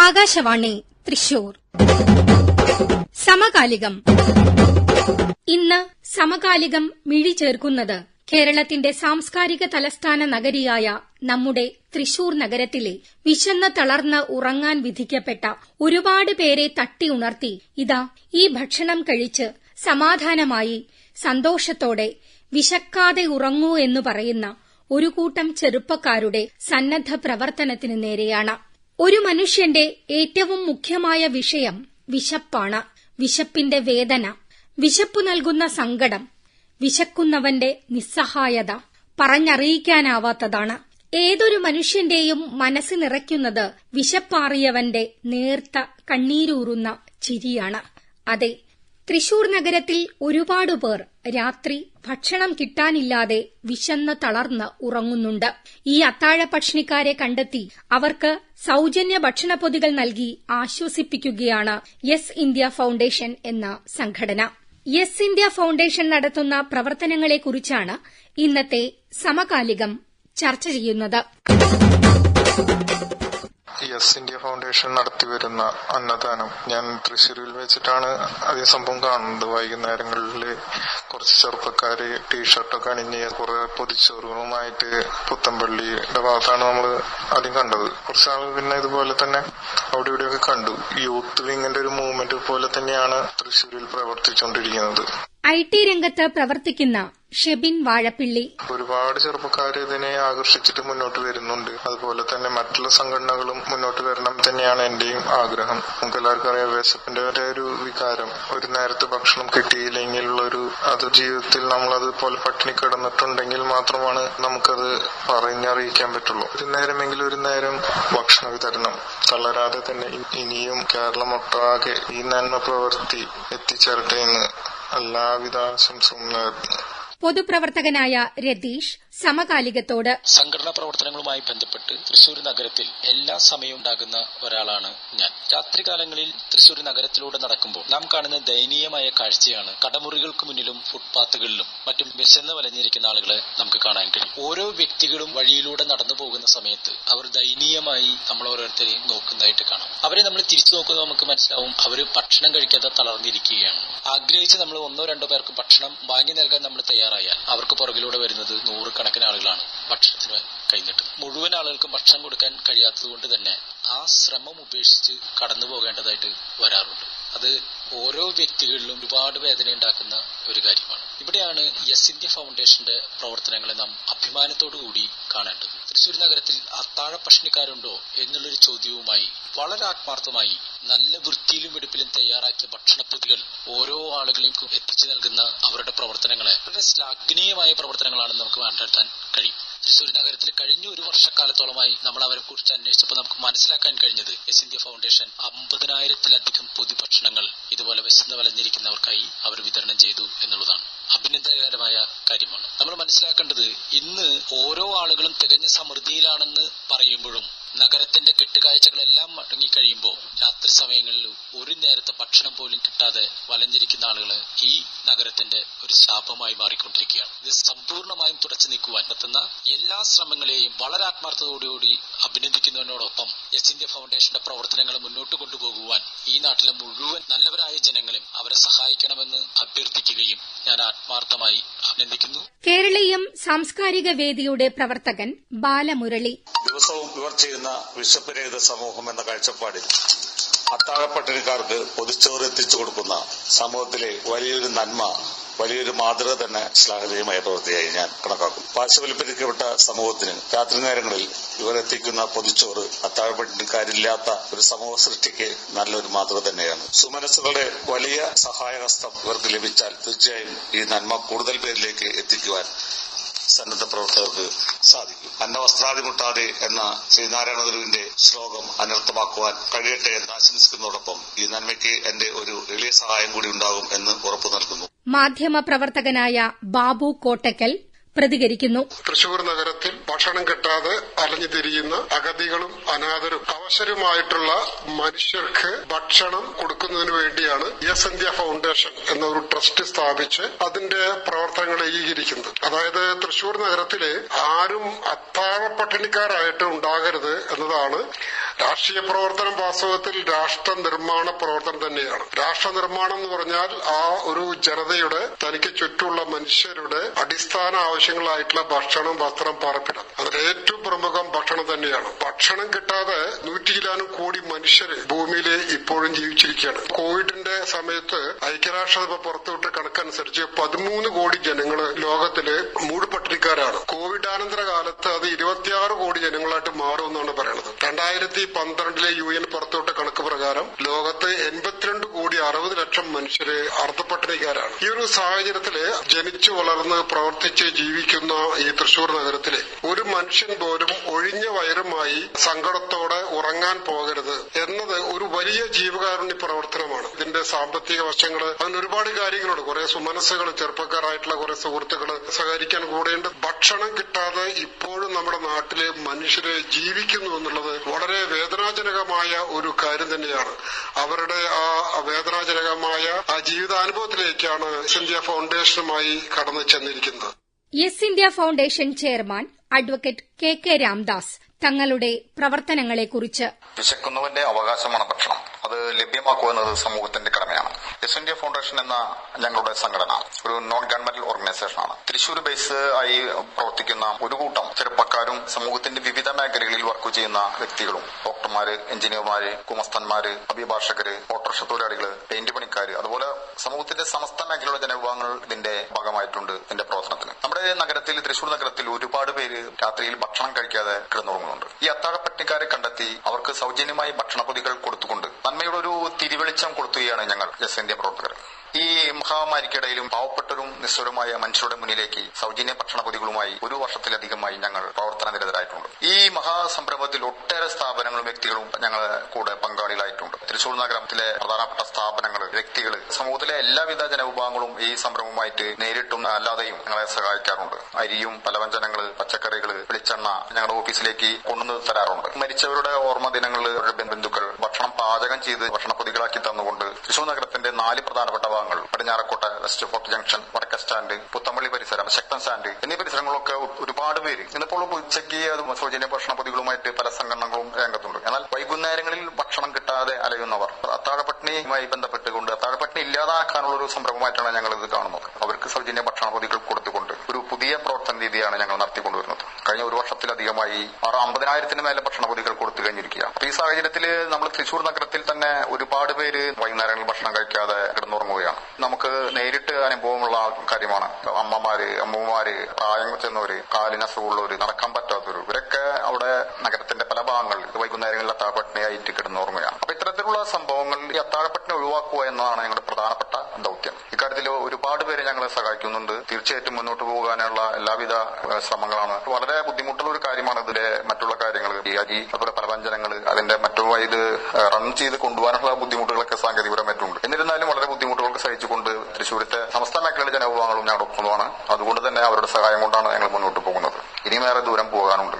ആകാശവാണി തൃശൂർ. സമകാലികം. ഇന്ന് സമകാലികം മിഴി ചേർക്കുന്നത് കേരളത്തിന്റെ സാംസ്കാരിക തലസ്ഥാന നഗരിയായ നമ്മുടെ തൃശൂർ നഗരത്തിലെ വിശന്ന് തളർന്ന് ഉറങ്ങാൻ വിധിക്കപ്പെട്ട ഒരുപാട് പേരെ തട്ടി ഉണർത്തി ഇതാ ഈ ഭക്ഷണം കഴിച്ച് സമാധാനമായി സന്തോഷത്തോടെ വിശക്കാതെ ഉറങ്ങൂ എന്ന് പറയുന്ന ഒരു കൂട്ടം ചെറുപ്പക്കാരുടെ സന്നദ്ധ പ്രവർത്തനത്തിന് നേരെയാണ്. ഒരു മനുഷ്യന്റെ ഏറ്റവും മുഖ്യമായ വിഷയം വിശപ്പാണ്. വിശപ്പിന്റെ വേദന, വിശപ്പു നൽകുന്ന സങ്കടം, വിശക്കുന്നവന്റെ നിസ്സഹായത പറഞ്ഞറിയിക്കാനാവാത്തതാണ്. ഏതൊരു മനുഷ്യന്റെയും മനസ്സ് നിറയ്ക്കുന്നത് വിശപ്പാറിയവന്റെ നേർത്ത കണ്ണീരൂറുന്ന ചിരിയാണ്. അതെ, തൃശൂർ നഗരത്തിൽ ഒരുപാട് പേർ രാത്രി ഭക്ഷണം കിട്ടാനില്ലാതെ വിശന്ന് തളർന്ന് ഉറങ്ങുന്നുണ്ട്. ഈ അത്താഴ പക്ഷിക്കാരെ കണ്ടെത്തി അവർക്ക് സൌജന്യ ഭക്ഷണപ്പൊതികൾ നൽകി ആശ്വസിപ്പിക്കുകയാണ് യെസ് ഇന്ത്യ ഫൌണ്ടേഷൻ എന്ന സംഘടന. യെസ് ഇന്ത്യ ഫൌണ്ടേഷൻ നടത്തുന്ന പ്രവർത്തനങ്ങളെക്കുറിച്ചാണ് ഇന്നത്തെ സമകാലികം ചർച്ച ചെയ്യുന്നത്. യെസ് ഇന്ത്യ ഫൗണ്ടേഷൻ നടത്തിവരുന്ന അന്നദാനം ഞാൻ തൃശ്ശൂരിൽ വെച്ചിട്ടാണ് അതേ സംഭവം കാണുന്നത്. വൈകുന്നേരങ്ങളിൽ കുറച്ച് ചെറുപ്പക്കാര് ടീഷർട്ടൊക്കെ അണിഞ്ഞ് കുറെ പൊതിച്ചോറുകളുമായിട്ട് പുത്തമ്പള്ളിയുടെ ഭാഗത്താണ് നമ്മൾ ആദ്യം കണ്ടത്. കുറച്ചാൾ പിന്നെ ഇതുപോലെ തന്നെ അവിടെ ഇവിടെയൊക്കെ കണ്ടു. യൂത്ത് വിങ്ങിന്റെ ഒരു മൂവ്മെന്റ് പോലെ തന്നെയാണ് തൃശ്ശൂരിൽ പ്രവർത്തിച്ചുകൊണ്ടിരിക്കുന്നത്. IT രംഗത്ത് പ്രവർത്തിക്കുന്ന ഷെബിൻ വാഴപ്പിള്ളി. ഒരുപാട് ചെറുപ്പക്കാർ ഇതിനെ ആകർഷിച്ചിട്ട് മുന്നോട്ട് വരുന്നുണ്ട്. അതുപോലെ തന്നെ മറ്റുള്ള സംഘടനകളും മുന്നോട്ട് വരണം തന്നെയാണ് എന്റെയും ആഗ്രഹം. നമുക്ക് എല്ലാവർക്കും അറിയാം, വിശപ്പിന്റെ ഒരു വികാരം, ഒരു നേരത്തെ ഭക്ഷണം കിട്ടിയില്ലെങ്കിലുള്ളൊരു അത് ജീവിതത്തിൽ നമ്മളത് പോലെ പട്ടിണി കിടന്നിട്ടുണ്ടെങ്കിൽ മാത്രമാണ് നമുക്കത് പറഞ്ഞറിയിക്കാൻ പറ്റുള്ളൂ. ഒരു നേരമെങ്കിലും ഒരു നേരം ഭക്ഷണ വിതരണം തളരാതെ തന്നെ ഇനിയും കേരളമൊട്ടാകെ ഈ നന്മ പ്രവൃത്തി എത്തിച്ചേരട്ടെ എന്ന് എല്ലാവിധ ആശംസകളും നേർന്നു. പൊതുപ്രവർത്തകനായ രതീഷ് സമകാലികത്തോട് സംഘടനാ പ്രവർത്തനങ്ങളുമായി ബന്ധപ്പെട്ട് തൃശൂർ നഗരത്തിൽ എല്ലാ സമയവും ഉണ്ടാകുന്ന ഒരാളാണ് ഞാൻ. രാത്രികാലങ്ങളിൽ തൃശൂർ നഗരത്തിലൂടെ നടക്കുമ്പോൾ നാം കാണുന്ന ദയനീയമായ കാഴ്ചയാണ് കടമുറികൾക്ക് മുന്നിലും ഫുട്പാത്തുകളിലും മറ്റും വിശന്ന് വലഞ്ഞിരിക്കുന്ന ആളുകളെ നമുക്ക് കാണാൻ കഴിയും. ഓരോ വ്യക്തികളും വഴിയിലൂടെ നടന്നു പോകുന്ന സമയത്ത് അവർ ദയനീയമായി നമ്മൾ ഓരോരുത്തരെയും നോക്കുന്നതായിട്ട് കാണാം. അവരെ നമ്മൾ തിരിച്ചു നോക്കുന്നത് നമുക്ക് മനസ്സിലാവും, അവർ ഭക്ഷണം കഴിക്കാതെ തളർന്നിരിക്കുകയാണ്. ആഗ്രഹിച്ച് നമ്മൾ ഒന്നോ രണ്ടോ പേർക്ക് ഭക്ഷണം വാങ്ങി നൽകാൻ നമ്മൾ തയ്യാറായാൽ അവർക്ക് പുറകിലൂടെ വരുന്നത് നൂറുകണക്കിന് ആളുകളാണ് ഭക്ഷണത്തിന് കൈനീട്ടുന്നത്. മുഴുവൻ ആളുകൾക്കും ഭക്ഷണം കൊടുക്കാൻ കഴിയാത്തതുകൊണ്ട് തന്നെ ആ ശ്രമം ഉപേക്ഷിച്ച് കടന്നു പോകേണ്ടതായിട്ട് വരാറുണ്ട്. അത് ഓരോ വ്യക്തികളിലും ഒരുപാട് വേദന ഉണ്ടാക്കുന്ന ഒരു കാര്യമാണ്. ഇവിടെയാണ് യെസ് ഇന്ത്യ ഫൗണ്ടേഷന്റെ പ്രവർത്തനങ്ങളെ നാം അഭിമാനത്തോടുകൂടി കാണേണ്ടത്. തൃശൂർ നഗരത്തിൽ അത്താഴ പഷ്ണിക്കാരുണ്ടോ എന്നുള്ളൊരു ചോദ്യവുമായി വളരെ ആത്മാർത്ഥമായി നല്ല വൃത്തിയിലും വെടുപ്പിലും തയ്യാറാക്കിയ ഭക്ഷണപ്പൊതികൾ ഓരോ ആളുകളെയും എത്തിച്ചു നൽകുന്ന അവരുടെ പ്രവർത്തനങ്ങളെ വളരെ ശ്ലാഘനീയമായ പ്രവർത്തനങ്ങളാണെന്ന് നമുക്ക് കണ്ടെത്താൻ കഴിയും. തൃശൂർ നഗരത്തിൽ കഴിഞ്ഞ ഒരു വർഷക്കാലത്തോളമായി നമ്മൾ അവരെ കുറിച്ച് അന്വേഷിച്ചപ്പോൾ നമുക്ക് മനസ്സിലാക്കാൻ കഴിഞ്ഞത് യെസ് ഇന്ത്യ ഫൗണ്ടേഷൻ 50,000-ലധികം പൊതുഭക്ഷണങ്ങൾ ഇതുപോലെ വിശന്ന് വലഞ്ഞിരിക്കുന്നവർക്കായി അവർ വിതരണം ചെയ്തു എന്നുള്ളതാണ്. അഭിനന്ദനകരമായ കാര്യമാണ്. നമ്മൾ മനസ്സിലാക്കേണ്ടത് ഇന്ന് ഓരോ ആളുകളും തികഞ്ഞ സമൃദ്ധിയിലാണെന്ന് പറയുമ്പോഴും നഗരത്തിന്റെ കെട്ടുകാഴ്ചകളെല്ലാം മടങ്ങിക്കഴിയുമ്പോൾ രാത്രി സമയങ്ങളിൽ ഒരു നേരത്തെ ഭക്ഷണം പോലും കിട്ടാതെ വലഞ്ഞിരിക്കുന്ന ആളുകൾ ഈ നഗരത്തിന്റെ ഒരു ശാപമായി മാറിക്കൊണ്ടിരിക്കുകയാണ്. ഇത് സമ്പൂർണമായും തുടച്ചു നീക്കുവാൻ പറ്റുന്ന എല്ലാ ശ്രമങ്ങളെയും വളരെ ആത്മാർത്ഥതയോടുകൂടി അഭിനന്ദിക്കുന്നതിനോടൊപ്പം യെസ് ഇന്ത്യ ഫൗണ്ടേഷന്റെ പ്രവർത്തനങ്ങൾ മുന്നോട്ട് കൊണ്ടുപോകുവാൻ ഈ നാട്ടിലെ മുഴുവൻ നല്ലവരായ ജനങ്ങളും അവരെ സഹായിക്കണമെന്ന് അഭ്യർത്ഥിക്കുകയും ഞാൻ ആത്മാർത്ഥമായി അഭിനന്ദിക്കുന്നു. കേരളീയം സാംസ്കാരിക വേദിയുടെ പ്രവർത്തകൻ ബാലമുരളി. ദിവസവും ഇവർ ചെയ്യുന്ന വിശപ്പ് രഹിത സമൂഹം എന്ന കാഴ്ചപ്പാടിൽ അത്താഴപ്പട്ടിണിക്കാർക്ക് പൊതിച്ചോറ് എത്തിച്ചു കൊടുക്കുന്ന സമൂഹത്തിലെ വലിയൊരു നന്മ, വലിയൊരു മാതൃക തന്നെ ശ്ലാഘനീയമായ പ്രവൃത്തിയായി ഞാൻ കണക്കാക്കും. പാർശ്വവൽക്കരിക്കപ്പെട്ട സമൂഹത്തിന് രാത്രി നേരങ്ങളിൽ ഇവർ എത്തിക്കുന്ന പൊതിച്ചോറ് അത്താഴപ്പട്ടിണിക്കാരില്ലാത്ത ഒരു സമൂഹ സൃഷ്ടിക്ക് നല്ലൊരു മാതൃക തന്നെയാണ്. സുമനസ്സുകളുടെ വലിയ സഹായഹസ്തം ഇവർക്ക് ലഭിച്ചാൽ തീർച്ചയായും ഈ നന്മ കൂടുതൽ പേരിലേക്ക് എത്തിക്കുവാൻ സന്നദ്ധ പ്രവർത്തകർക്ക് സാധിക്കും. അന്നവസ്ത്രാദി മുട്ടാതെ എന്ന ശ്രീനാരായണ ഗുരുവിന്റെ ശ്ലോകം അനർത്ഥമാക്കുവാൻ കഴിയട്ടെ എന്ന് ആശംസിക്കുന്നതോടൊപ്പം ഈ നന്മയ്ക്ക് എന്റെ ഒരു എളിയ സഹായം കൂടി ഉണ്ടാകും എന്ന് ഉറപ്പു നൽകുന്നു. മാധ്യമ പ്രവർത്തകനായ ബാബു കോട്ടക്കൽ, പ്രതികരിക്കുന്നു. തൃശൂർ നഗരത്തിൽ ഭക്ഷണം കിട്ടാതെ അലഞ്ഞു തിരിയുന്ന അഗതികളും അനാഥരും അവശരുമായിട്ടുള്ള മനുഷ്യർക്ക് ഭക്ഷണം കൊടുക്കുന്നതിന് വേണ്ടിയാണ് യെസ് ഇന്ത്യ ഫൗണ്ടേഷൻ എന്ന ഒരു ട്രസ്റ്റ് സ്ഥാപിച്ച് അതിന്റെ പ്രവർത്തനങ്ങൾ ഏകീകരിക്കുന്നത്. അതായത് തൃശൂർ നഗരത്തിലെ ആരും അത്താഴ പട്ടിണിക്കാരായിട്ട് ഉണ്ടാകരുത് എന്നതാണ്. രാഷ്ട്രീയ പ്രവർത്തനം വാസ്തവത്തിൽ രാഷ്ട്ര നിർമ്മാണ പ്രവർത്തനം തന്നെയാണ്. രാഷ്ട്ര നിർമ്മാണം എന്ന് പറഞ്ഞാൽ ആ ഒരു ജനതയുടെ തനിക്ക് ചുറ്റുമുള്ള മനുഷ്യരുടെ അടിസ്ഥാന ആവശ്യങ്ങളായിട്ടുള്ള ഭക്ഷണം, വസ്ത്രം, പാർപ്പിടം, അതിൽ ഏറ്റവും പ്രമുഖം ഭക്ഷണം തന്നെയാണ്. ഭക്ഷണം കിട്ടാതെ 100 കോടി മനുഷ്യര് ഭൂമിയിൽ ഇപ്പോഴും ജീവിച്ചിരിക്കുകയാണ്. കോവിഡിന്റെ സമയത്ത് ഐക്യരാഷ്ട്രസഭ പുറത്തുവിട്ട കണക്കനുസരിച്ച് 13 കോടി ജനങ്ങള് ലോകത്തില് മൂടുപട്ടിണിക്കാരാണ്. കോവിഡാനന്തര കാലത്ത് അത് 26 കോടി ജനങ്ങളായിട്ട് മാറുമെന്നാണ് പറയുന്നത്. 2012 UN പുറത്തുവിട്ട കണക്ക് പ്രകാരം ലോകത്ത് 82 കോടി 60 ലക്ഷം മനുഷ്യര് അർദ്ധപട്ടിണിക്കാരാണ്. ഈ ഒരു സാഹചര്യത്തില് ജനിച്ചു വളർന്ന് പ്രവർത്തിച്ച് ജീവിക്കുന്ന ഈ തൃശൂർ നഗരത്തിലെ ഒരു മനുഷ്യൻ പോലും ഒഴിഞ്ഞ വയറുമായി സങ്കടത്തോടെ ഉറങ്ങാൻ പോകരുത് എന്നത് ഒരു വലിയ ജീവകാരുണ്യ പ്രവർത്തനമാണ്. ഇതിന്റെ സാമ്പത്തിക വശങ്ങള് അതിന് ഒരുപാട് കാര്യങ്ങളുണ്ട്. കുറെ സുമനസ്സുകൾ, ചെറുപ്പക്കാരായിട്ടുള്ള കുറെ സുഹൃത്തുക്കള് സഹകരിക്കാൻ കൂടെയുണ്ട്. ഭക്ഷണം കിട്ടാതെ ഇപ്പോഴും നമ്മുടെ നാട്ടിലെ മനുഷ്യരെ ജീവിക്കുന്നു എന്നുള്ളത് വളരെ വേദനാജനകമായ ഒരു കാര്യം തന്നെയാണ്. അവരുടെ ആ വേദനാജനകമായ ആ ജീവിതാനുഭവത്തിലേക്കാണ് യെസ് ഇന്ത്യ ഫൗണ്ടേഷനുമായി കടന്നു ചെന്നിരിക്കുന്നത്. Yes India foundation chairman advocate KK Ramdas തങ്ങളുടെ പ്രവർത്തനങ്ങളെക്കുറിച്ച് വിശക്കുന്നവന്റെ അവകാശമാണ് ഭക്ഷണം. അത് ലഭ്യമാക്കുക എന്നത് സമൂഹത്തിന്റെ കടമയാണ്. യെസ് ഇന്ത്യ ഫൗണ്ടേഷൻ എന്ന ഞങ്ങളുടെ സംഘടന ഒരു നോൺ ഗവൺമെന്റൽ ഓർഗനൈസേഷനാണ്. തൃശൂർ ബേസ് ആയി പ്രവർത്തിക്കുന്ന ഒരു കൂട്ടം ചെറുപ്പക്കാരും സമൂഹത്തിന്റെ വിവിധ മേഖലകളിൽ വർക്ക് ചെയ്യുന്ന വ്യക്തികളും, ഡോക്ടർമാര്, എഞ്ചിനീയർമാര്, കുമസ്തന്മാര്, അഭിഭാഷകര്, ഓട്ടോറിക്ഷ തൊഴിലാളികള്, പെയിന്റ് പണിക്കാര്, അതുപോലെ സമൂഹത്തിന്റെ സമസ്ത മേഖലയുടെ ജനവിഭാഗങ്ങൾ ഇതിന്റെ ഭാഗമായിട്ടുണ്ട്. ഇതിന്റെ പ്രവർത്തനത്തിന് നമ്മുടെ നഗരത്തിൽ, തൃശൂർ നഗരത്തിൽ ഒരുപാട് പേര് രാത്രിയിൽ ഭക്ഷണം കഴിക്കാതെ കിടന്നുറങ്ങുന്നുണ്ട്. ഈ അത്താഴപ്പട്ടിണിക്കാരെ കണ്ടെത്തി അവർക്ക് സൗജന്യമായി ഭക്ഷണപ്പൊതികൾ കൊടുത്തുകൊണ്ട് നന്മയുടെ ഒരു തിരിവെളിച്ചം കൊടുക്കുകയാണ് ഞങ്ങൾ യെസ് ഇന്ത്യ പ്രവർത്തകർ. ഈ മഹാമാരിക്കിടയിലും പാവപ്പെട്ടവരും നിസ്വരമായ മനുഷ്യരുടെ മുന്നിലേക്ക് സൗജന്യ ഭക്ഷണപ്പൊതികളുമായി 1 വർഷത്തിലധികമായി ഞങ്ങൾ പ്രവർത്തന നിരതരായിട്ടുണ്ട്. ഈ മഹാസംരംഭത്തിൽ ഒട്ടേറെ സ്ഥാപനങ്ങളും വ്യക്തികളും ഞങ്ങളെ കൂടെ പങ്കാളികളായിട്ടുണ്ട്. തൃശൂർ നഗരത്തിലെ പ്രധാനപ്പെട്ട സ്ഥാപനങ്ങൾ, വ്യക്തികൾ, സമൂഹത്തിലെ എല്ലാവിധ ജനവിഭാഗങ്ങളും ഈ സംരംഭവുമായിട്ട് നേരിട്ടും അല്ലാതെയും ഞങ്ങളെ സഹായിക്കാറുണ്ട്. അരിയും, പലവ്യഞ്ജനങ്ങള്, പച്ചക്കറികള്, വെളിച്ചെണ്ണ ഞങ്ങളുടെ ഓഫീസിലേക്ക് കൊണ്ടുവന്ന് തരാറുണ്ട്. മരിച്ചവരുടെ ഓർമ്മ ദിനങ്ങളിൽ അവരുടെ ബന്ധുക്കൾ ഭക്ഷണം പാചകം ചെയ്ത് ഭക്ഷണപ്പൊതികളാക്കി തന്നുകൊണ്ട് തൃശൂർ നഗരത്തിന്റെ 4 പ്രധാനപ്പെട്ട ഭാഗങ്ങൾ, പടിഞ്ഞാറക്കോട്ട, വെസ്റ്റ് ഫോർട്ട് ജംഗ്ഷൻ, വടക്കേ സ്റ്റാൻഡ്, പുത്തമ്പള്ളി പരിസരം, ശക്തൻ സ്റ്റാൻഡ് എന്നീ പരിസരങ്ങളൊക്കെ ഒരുപാട് പേര് ഇന്നിപ്പോൾ ഉച്ചയ്ക്ക് സൗജന്യ ഭക്ഷണപ്പൊതികളുമായിട്ട് പല സംഘടനകളും രംഗത്തുണ്ട്. എന്നാൽ വൈകുന്നേരങ്ങളിൽ ഭക്ഷണം കിട്ടാതെ അലയുന്നവർ, അത്താഴപ്പട്ടിണിയുമായി ബന്ധപ്പെട്ടുകൊണ്ട് അത്താഴപ്പട്ടിണി ഇല്ലാതാക്കാനുള്ള ഒരു സംരംഭമായിട്ടാണ് ഞങ്ങൾ ഇത് കാണുന്നത്. അവർക്ക് സൗജന്യ ഭക്ഷണപ്പൊതികൾ കൊടുത്തുകൊണ്ട് ഒരു പുതിയ പ്രവർത്തന രീതിയാണ് ഞങ്ങൾ നടത്തിക്കൊണ്ടുവരുന്നത്. കഴിഞ്ഞ 1 വർഷത്തിലധികമായി 50,000 മേലെ ഭക്ഷണപ്പൊതികൾ കൊടുത്തു കഴിഞ്ഞിരിക്കുകയാണ്. അപ്പൊ ഈ സാഹചര്യത്തിൽ നമ്മൾ തൃശൂർ നഗരത്തിൽ തന്നെ ഒരുപാട് പേര് വൈകുന്നേരങ്ങളിൽ ഭക്ഷണം കഴിക്കാതെ കിടന്നുറങ്ങുകയാണ്. നമുക്ക് നേരിട്ട് അനുഭവമുള്ള കാര്യമാണ്. അമ്മമാര്, പ്രായം ചെന്നവര്, കാലിന് അസുഖമുള്ളവര്, നടക്കാൻ പറ്റാത്തവര്, ഇവരൊക്കെ അവിടെ നഗരത്തിന്റെ പല ഭാഗങ്ങളിൽ വൈകുന്നേരങ്ങളിൽ അത്താഴപ്പട്ടിണിയായിട്ട് കിടന്നുറങ്ങുകയാണ്. അപ്പൊ ഇത്തരത്തിലുള്ള സംഭവങ്ങൾ ഈ അത്താഴപ്പട്ടിണി ഒഴിവാക്കുക എന്നതാണ് ഞങ്ങളുടെ പ്രധാനപ്പെട്ട ദൌത്യം. ഇക്കാര്യത്തിൽ ഒരുപാട് പേര് ഞങ്ങളെ സഹായിക്കുന്നുണ്ട്. തീർച്ചയായിട്ടും മുന്നോട്ട് പോകാനുള്ള എല്ലാവിധ ശ്രമങ്ങളാണ്. വളരെ ബുദ്ധിമുട്ടുള്ള ഒരു കാര്യമാണ് ഇതിലെ മറ്റുള്ള കാര്യങ്ങൾ, ഈ അരി, അതുപോലെ പലവ്യഞ്ജനങ്ങൾ, അതിന്റെ ഇത് റൺ ചെയ്ത് കൊണ്ടുപോകാനുള്ള ബുദ്ധിമുട്ടുകളൊക്കെ സാങ്കേതികപരമായിട്ടുണ്ട്. എന്നിരുന്നാലും വളരെ ബുദ്ധിമുട്ടുകൾക്ക് സഹിച്ചുകൊണ്ട് തൃശ്ശൂരത്തെ സമസ്ത മേഖലയുടെ ജനവിഭാഗങ്ങളും ഞങ്ങളുടെ ഒപ്പമാണ്. അതുകൊണ്ട് തന്നെ അവരുടെ സഹായം കൊണ്ടാണ് ഞങ്ങൾ മുന്നോട്ട് പോകുന്നത്. ഇനിയുമേറെ ദൂരം പോകാനുണ്ട്.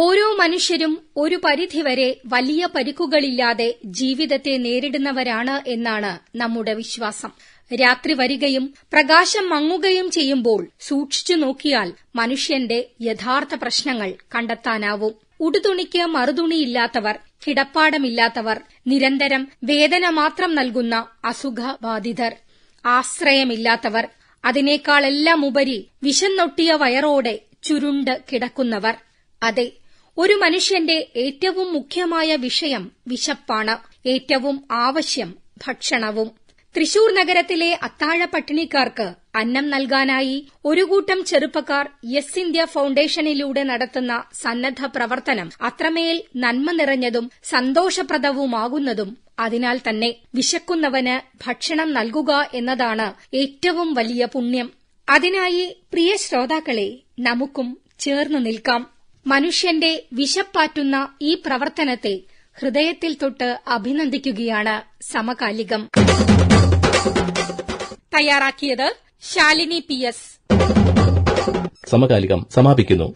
ഓരോ മനുഷ്യരും ഒരു പരിധിവരെ വലിയ പരിക്കുകളില്ലാതെ ജീവിതത്തെ നേരിടുന്നവരാണ് എന്നാണ് നമ്മുടെ വിശ്വാസം. രാത്രി വരികയും പ്രകാശം മങ്ങുകയും ചെയ്യുമ്പോൾ സൂക്ഷിച്ചു നോക്കിയാൽ മനുഷ്യന്റെ യഥാർത്ഥ പ്രശ്നങ്ങൾ കണ്ടെത്താനാവും. ഉടുതുണിക്ക് മറുതുണിയില്ലാത്തവർ, കിടപ്പാടമില്ലാത്തവർ, നിരന്തരം വേദന മാത്രം നൽകുന്ന അസുഖബാധിതർ, ആശ്രയമില്ലാത്തവർ, അതിനേക്കാളെല്ലാം ഉപരി വിശന്നൊട്ടിയ വയറോടെ ചുരുണ്ട് കിടക്കുന്നവർ. അതെ, ഒരു മനുഷ്യന്റെ ഏറ്റവും മുഖ്യമായ വിഷയം വിശപ്പാണ്. ഏറ്റവും ആവശ്യം ഭക്ഷണവും. തൃശൂർ നഗരത്തിലെ അത്താഴ പട്ടിണിക്കാർക്ക് അന്നം നൽകാനായി ഒരു കൂട്ടം ചെറുപ്പക്കാർ യെസ് ഇന്ത്യ ഫൗണ്ടേഷനിലൂടെ നടത്തുന്ന സന്നദ്ധ പ്രവർത്തനം അത്രമേൽ നന്മ നിറഞ്ഞതും സന്തോഷപ്രദവുമാകുന്നതും അതിനാൽ തന്നെ വിശക്കുന്നവന് ഭക്ഷണം നൽകുക എന്നതാണ് ഏറ്റവും വലിയ പുണ്യം. അതിനായി പ്രിയ ശ്രോതാക്കളെ, നമുക്കും ചേർന്നു നിൽക്കാം. മനുഷ്യന്റെ വിശപ്പാറ്റുന്ന ഈ പ്രവർത്തനത്തെ ഹൃദയത്തിൽ തൊട്ട് അഭിനന്ദിക്കുകയാണ് സമകാലികം. തയ്യാറാക്കിയത് ശാലിനി PS. സമകാലികം സമാപിക്കുന്നു.